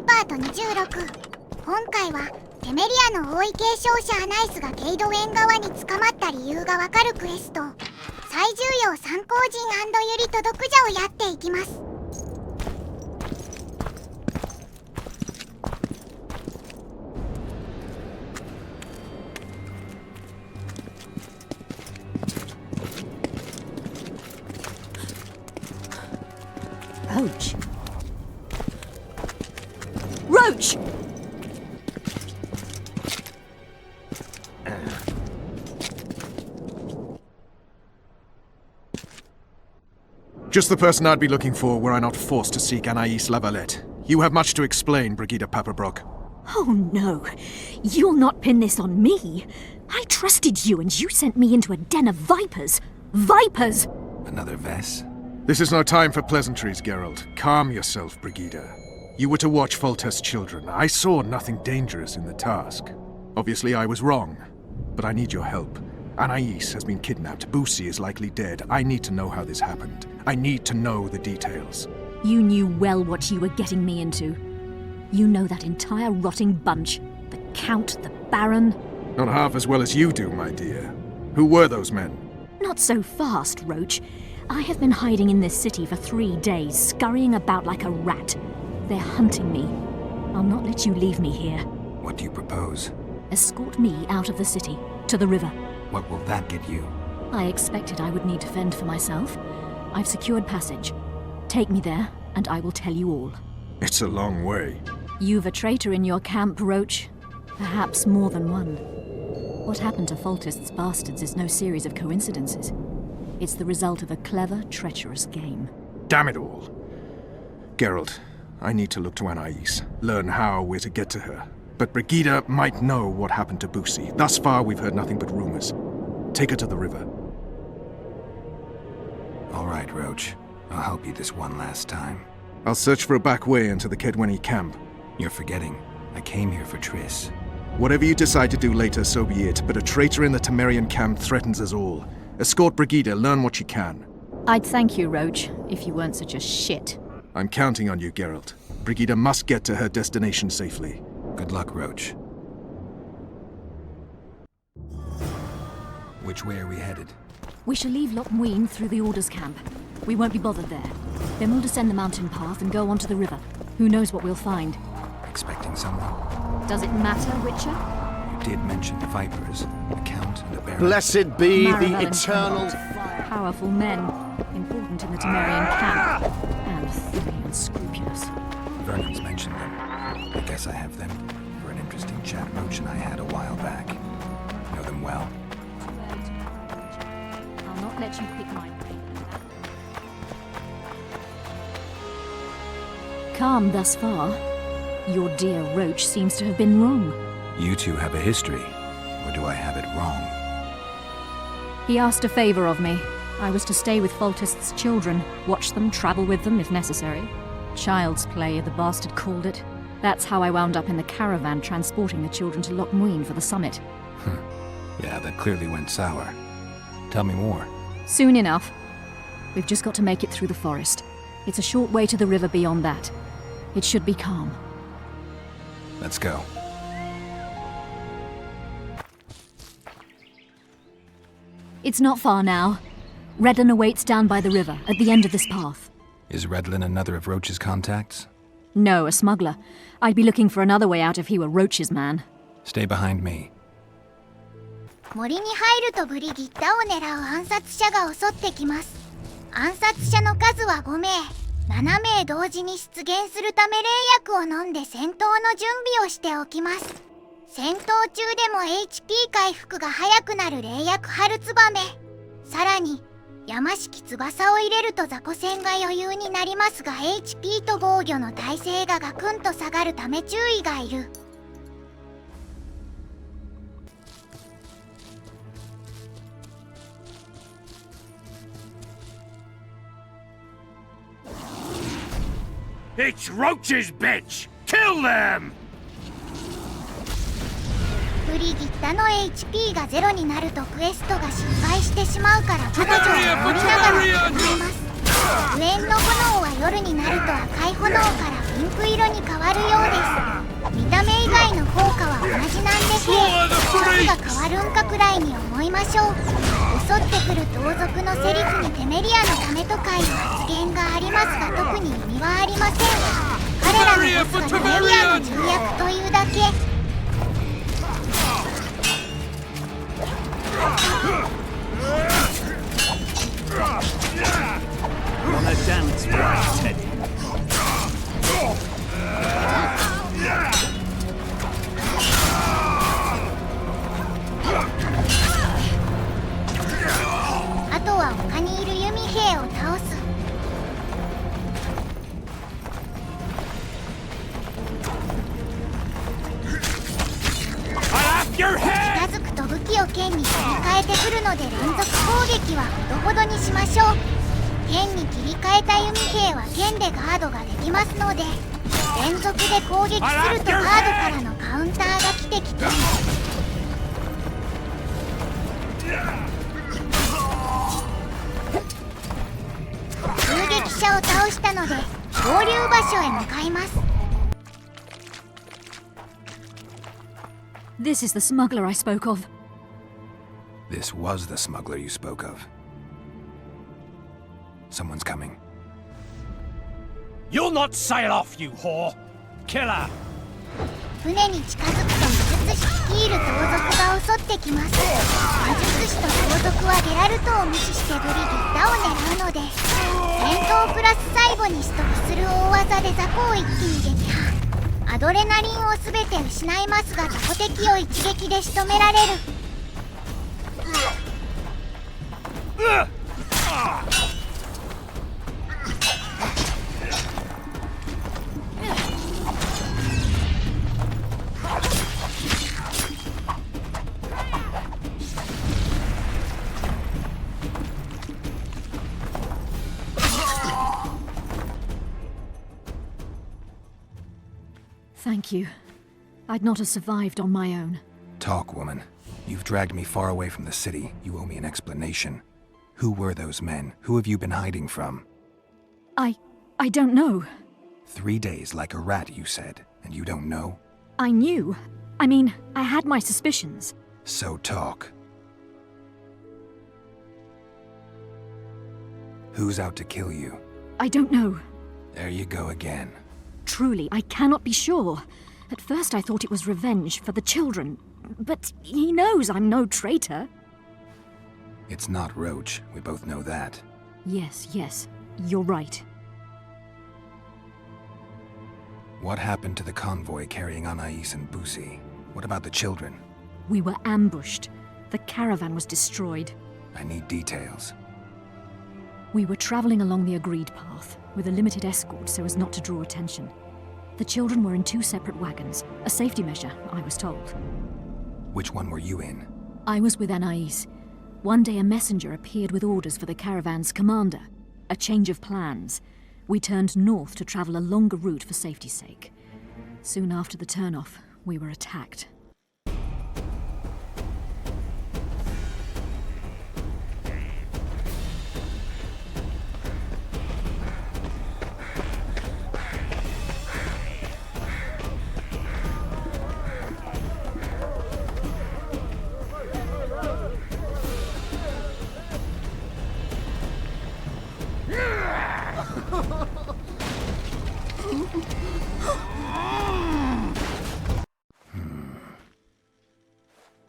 パート26。今回はテメリアの王位継承者アナイスがゲイドウェン側に捕まった理由がわかるクエスト、最重要参考人&ユリ届く者をやっていきます。Roach. Roach! Just the person I'd be looking for were I not forced to seek Anaïs Lavalette. You have much to explain, Brigida Paperbrook. Oh no, you'll not pin this on me. I trusted you and you sent me into a den of vipers. Vipers! Another Vess? This is no time for pleasantries, Geralt. Calm yourself, Brigida. You were to watch Foltest's children. I saw nothing dangerous in the task. Obviously, I was wrong. But I need your help. Anaïs has been kidnapped. Boussy is likely dead. I need to know how this happened. I need to know the details. You knew well what you were getting me into. You know that entire rotting bunch. The Count, the Baron. Not half as well as you do, my dear. Who were those men? Not so fast, Roach. I have been hiding in this city for 3 days, scurrying about like a rat. They're hunting me. I'll not let you leave me here. What do you propose? Escort me out of the city, to the river. What will that get you? I expected I would need to fend for myself. I've secured passage. Take me there, and I will tell you all. It's a long way. You've a traitor in your camp, Roach. Perhaps more than one. What happened to Foltest's bastards is no series of coincidences. It's the result of a clever, treacherous game. Damn it all. Geralt, I need to look to Anaïs, learn how we're to get to her. But Brigida might know what happened to Boussy. Thus far, we've heard nothing but rumors. Take her to the river. All right, Roach. I'll help you this one last time. I'll search for a back way into the Kedweni camp. You're forgetting. I came here for Triss. Whatever you decide to do later, so be it. But a traitor in the Temerian camp threatens us all. Escort Brigida, learn what you can. I'd thank you, Roach, if you weren't such a shit. I'm counting on you, Geralt. Brigida must get to her destination safely. Good luck, Roach. Which way are we headed? We shall leave Lochmuin through the Orders camp. We won't be bothered there. Then we'll descend the mountain path and go onto the river. Who knows what we'll find? Expecting someone? Does it matter, Witcher? You did mention the Vipers, the Count and the Baron. Blessed be Maravel the and eternal... Powerful men, important in the Temerian camp, and fully unscrupulous. Vernon's mentioned them. I guess I have them for an interesting chat Roach and I had a while back. Know them well. I'll not let you pick my brain. Calm thus far. Your dear Roach seems to have been wrong. You two have a history, or do I have it wrong? He asked a favor of me. I was to stay with Foltest's children, watch them, travel with them if necessary. Child's play, the bastard called it. That's how I wound up in the caravan transporting the children to Lochmuin for the summit. Yeah, that clearly went sour. Tell me more. Soon enough. We've just got to make it through the forest. It's a short way to the river beyond that. It should be calm. Let's go. It's not far now. Redlin awaits down by the river, at the end of this path. Is Redlin another of Roach's contacts? No, a smuggler. I'd be looking for another way out if he were Roach's man. Stay behind me. 森に入るとブリギッタを狙う暗殺者が襲ってきます。暗殺者の数は5名。7名同時に出現するため霊薬を飲んで戦闘の準備をしておきます。戦闘中でも HP 回復が早くなる霊薬春ツバメ。さらに山敷翼を入れると雑魚戦が余裕になりますが HP と防御の耐性がガクンと下がるため注意がいる。It's Roach's bitch! Kill them! ブリギッタの HP がゼロになるとクエストが失敗してしまうから彼女を守りながら戦います。無縁の炎は夜になると赤い炎からピンク色に変わるようです。見た目以外の効果は同じなんですが、数が変わるんかくらいに思いましょう。襲ってくる盗賊のセリフにテメリアのためとかいう発言がありますが、特に意味はありません。彼らのボスがテメリアの重役というだけ。Wanna dance, Black Teddy? あとは他にいる弓兵を倒す。近づくと武器を剣に切り替えてくるので連続攻撃はほどほどにしましょう。剣に切り替えた弓兵は剣でガードができますので、連続で攻撃するとガードからのカウンターが来てきて襲撃者を倒したので合流場所へ向かいます。This is the smuggler I spoke of. This was the smuggler you spoke of. Someone's coming. You'll not sail off, you whore! Killer! 船に近づくと魔術師率いる盗賊が襲ってきます。魔術師と盗賊はゲラルトを無視してブリギッタを狙うので、戦闘プラス最後に取得する大技で雑魚を一気に撃破。アドレナリンを全て失いますが、雑魚敵を一撃で仕留められる。Thank you. I'd not have survived on my own. Talk, woman. You've dragged me far away from the city. You owe me an explanation. Who were those men? Who have you been hiding from? I don't know. 3 days like a rat, you said, and you don't know? I knew. I mean, I had my suspicions. So talk. Who's out to kill you? I don't know. There you go again. Truly, I cannot be sure. At first I thought it was revenge for the children, but he knows I'm no traitor. It's not Roach, we both know that. Yes, you're right. What happened to the convoy carrying Anais and Busi? What about the children? We were ambushed. The caravan was destroyed. I need details. We were traveling along the agreed path, with a limited escort so as not to draw attention. The children were in 2 separate wagons, a safety measure, I was told. Which one were you in? I was with Anais. One day a messenger appeared with orders for the caravan's commander. A change of plans. We turned north to travel a longer route for safety's sake. Soon after the turnoff, we were attacked.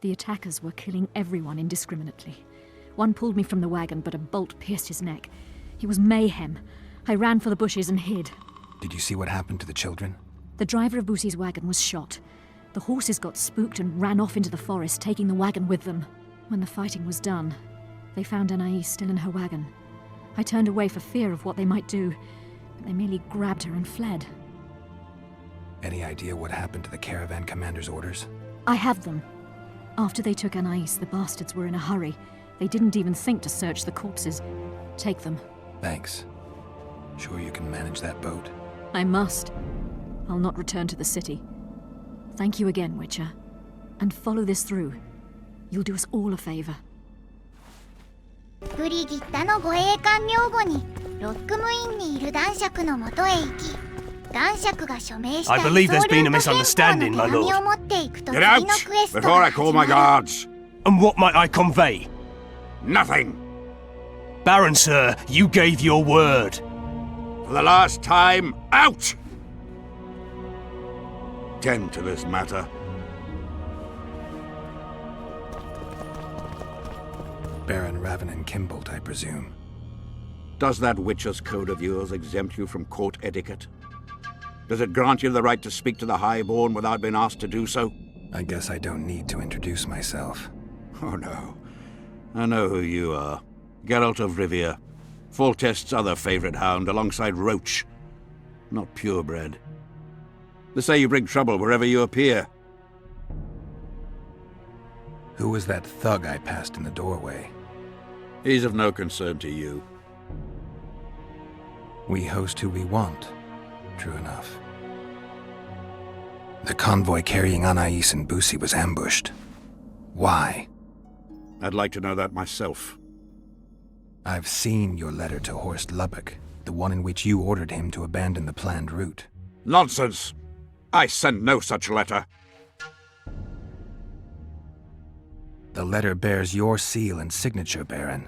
The attackers were killing everyone indiscriminately. One pulled me from the wagon, but a bolt pierced his neck. It was mayhem. I ran for the bushes and hid. Did you see what happened to the children? The driver of Busi's wagon was shot. The horses got spooked and ran off into the forest, taking the wagon with them. When the fighting was done, they found Anais still in her wagon. I turned away for fear of what they might do, but they merely grabbed her and fled. Any idea what happened to the caravan commander's orders? I have them. After they took Anais, the bastards were in a hurry. They didn't even think to search the corpses. Take them. Thanks. Sure you can manage that boat? I must. I'll not return to the city. Thank you again, Witcher. And follow this through. You'll do us all a favor. ブリギッタの護衛官名簿にロックムインにいる男爵のもとへ行き、男爵が署名した I 移送 believe ル there's ー been a ト変更 misunderstanding, の my 手紙 lord. を持っていくと Get 次 out のクエスト before が I 始 call ま my る。 guards. And what might I convey? Nothing. Baron, sir, you gave your word. For the last time, out! Tend to this matter. Baron Ravenin Kimbolt, I presume. Does that Witcher's code of yours exempt you from court etiquette? Does it grant you the right to speak to the Highborn without being asked to do so? I guess I don't need to introduce myself. Oh no. I know who you are. Geralt of Rivia. Foltest's other favorite hound alongside Roach. Not purebred. They say you bring trouble wherever you appear. Who was that thug I passed in the doorway? He's of no concern to you. We host who we want. True enough. The convoy carrying Anais and Busi was ambushed. Why? I'd like to know that myself. I've seen your letter to Horst Lubbock, the one in which you ordered him to abandon the planned route. Nonsense! I sent no such letter. The letter bears your seal and signature, Baron.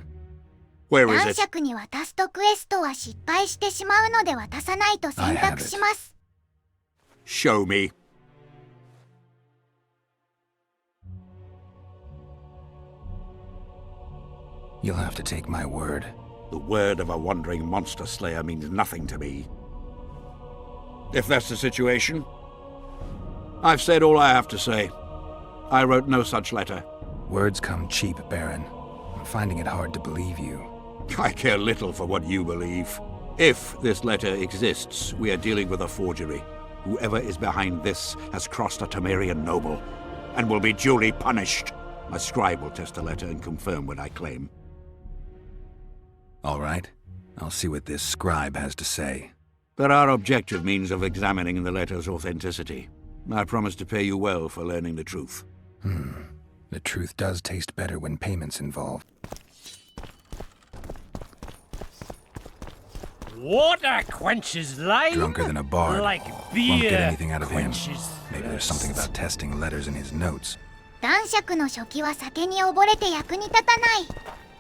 Where is 男 it? 爵に渡すとクエストは失敗してしまうので渡さないと選択します。 Show me. You'll have to take my word. The word of a wandering monster slayer means nothing to me. If that's the situation, I've said all I have to say. I wrote no such letter. Words come cheap, Baron. I'm finding it hard to believe you. I care little for what you believe. If this letter exists, we are dealing with a forgery. Whoever is behind this has crossed a Temerian noble, and will be duly punished. My scribe will test the letter and confirm what I claim. All right. I'll see what this scribe has to say. There are objective means of examining the letter's authenticity. I promise to pay you well for learning the truth. The truth does taste better when payment's involved. Water quenches lime. Drunker than a bard. Like Won't beer get anything out of him. quenches Maybe there's something thirst. about testing letters in his notes. 男爵の書記は酒に溺れて役に立たない。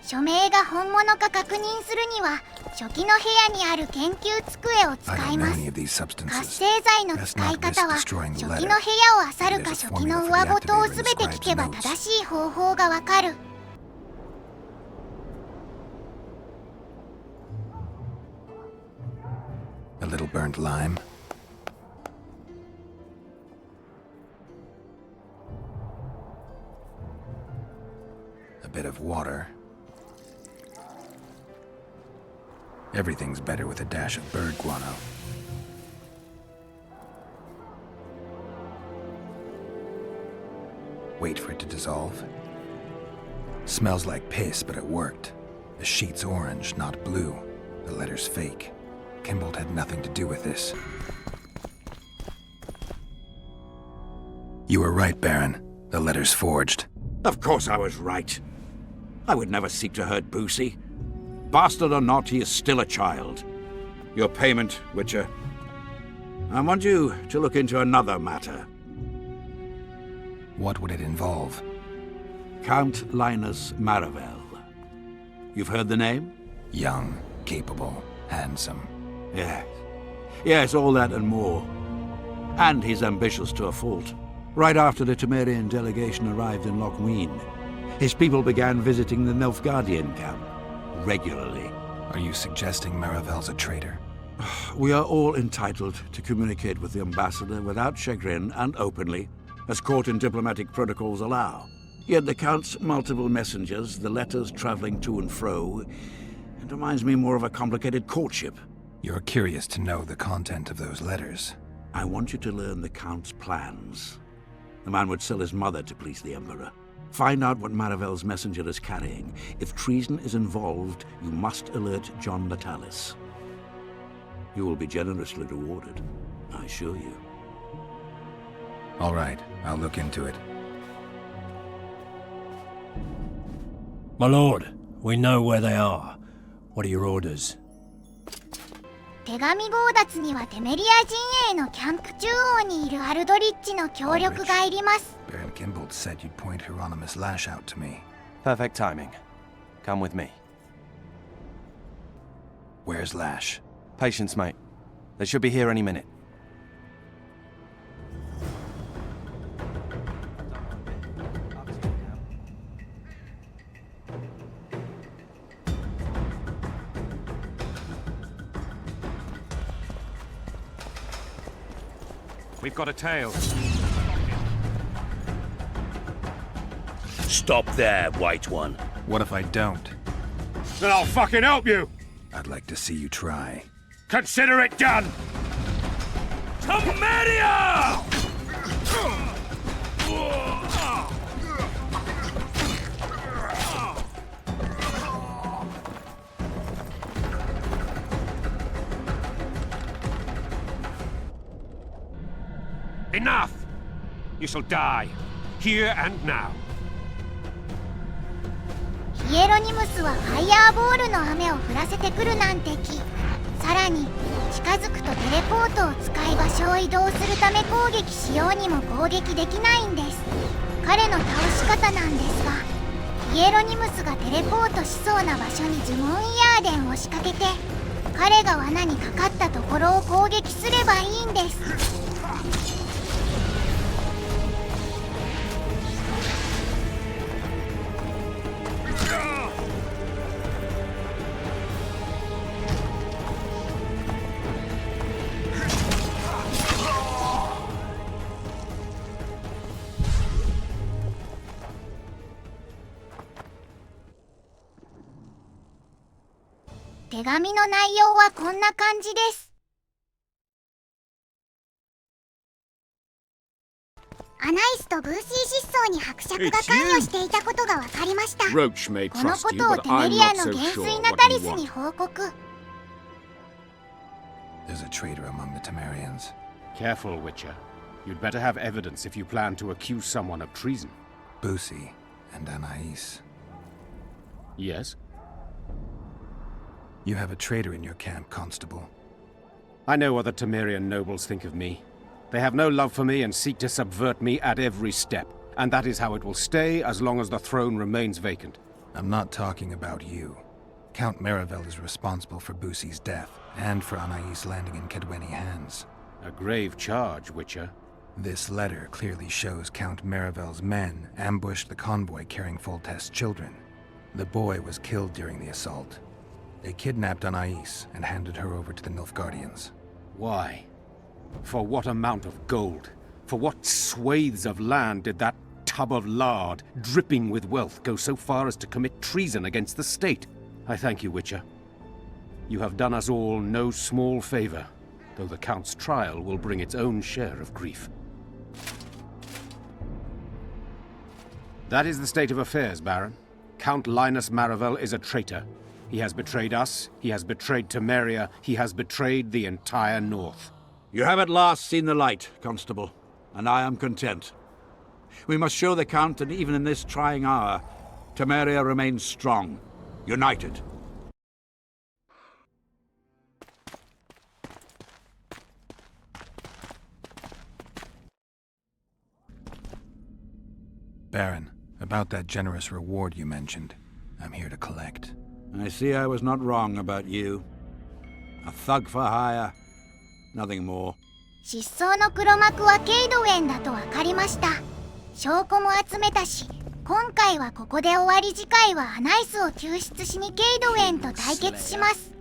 署名が本物か確認するには書記の部屋にある研究机を I 使 don't い know ます any of these 活 substances. 性剤の Best 使い not 方 risk は destroying 書 the 記の部 letter. 屋を漁るか There's a 書記の formula 上 for ごとを deactivating 全 the て聞けば scribe's notes. 正しい方法がわかる。 A little burnt lime. A bit of water. Everything's better with a dash of bird guano. Wait for it to dissolve. Smells like piss, but it worked. The sheet's orange, not blue. The letter's fake. Kimbolt had nothing to do with this. You were right, Baron. The letter's forged. Of course I was right. I would never seek to hurt Busi. Bastard or not, he is still a child. Your payment, Witcher. I want you to look into another matter. What would it involve? Count Linus Maravel. You've heard the name? Young, capable, handsome. Yes. Yes, all that and more. And he's ambitious to a fault. Right after the Temerian delegation arrived in Lochween, his people began visiting the Nilfgaardian camp regularly. Are you suggesting Maravel's a traitor? We are all entitled to communicate with the ambassador without chagrin and openly, as court and diplomatic protocols allow. Yet the Count's multiple messengers, the letters traveling to and fro, it reminds me more of a complicated courtship. You're curious to know the content of those letters. I want you to learn the Count's plans. The man would sell his mother to please the Emperor. Find out what Maravel's messenger is carrying. If treason is involved, you must alert John Natalis. You will be generously rewarded, I assure you. All right, I'll look into it. My lord, we know where they are. What are your orders? 手手紙強奪にはテメリア陣営のキャンプ中央にいるアルドリッチの協力がいります。 Baron Kimbold said you'd point Hieronymus Lash out to me. Perfect timing. Come with me. Where's Lash? Patience, mate. They should be here any minute. We've got a tail. Stop there, White One. What if I don't? Then I'll fucking help you! I'd like to see you try. Consider it done! Temeria! Enough! You shall die, here and now. ヒエロニムスはファイヤーボールの雨を降らせてくる難敵。さらに近づくとテレポートを使い場所を移動するため攻撃しようにも攻撃できないんです。彼の倒し方なんですが、ヒエロニムスがテレポートしそうな場所に呪文イヤーデンを仕掛けて、彼が罠にかかったところを攻撃すればいいんです。手紙の内容はこんな感じです。アナイスとブーシー失踪に伯爵が関与していたことが分かりました。このことをテメリアの元帥ナタリスに報告。There's a traitor among the Temerians. Careful, Witcher. You'd better have evidence if you plan to accuse someone of treason. Busi and Anais. Yes? You have a traitor in your camp, Constable. I know what the Temerian nobles think of me. They have no love for me and seek to subvert me at every step. And that is how it will stay as long as the throne remains vacant. I'm not talking about you. Count Maravel is responsible for Busi's death, and for Anais landing in Kedweni hands. A grave charge, Witcher. This letter clearly shows Count Maravel's men ambushed the convoy carrying Foltest's children. The boy was killed during the assault. They kidnapped Anais and handed her over to the Nilfgaardians. Why? For what amount of gold? For what swathes of land did that tub of lard, dripping with wealth, go so far as to commit treason against the state? I thank you, Witcher. You have done us all no small favor, though the Count's trial will bring its own share of grief. That is the state of affairs, Baron. Count Linus Maravel is a traitor. He has betrayed us, he has betrayed Temeria, he has betrayed the entire North. You have at last seen the light, Constable, and I am content. We must show the Count that even in this trying hour, Temeria remains strong, united. Baron, about that generous reward you mentioned, I'm here to collect. I see I was not wrong about you. A thug for hire, nothing more. 失踪の黒幕はケイドウェンだと分かりました。証拠も集めたし、今回はここで終わり。次回はアナイスを救出しにケイドウェンと対決します。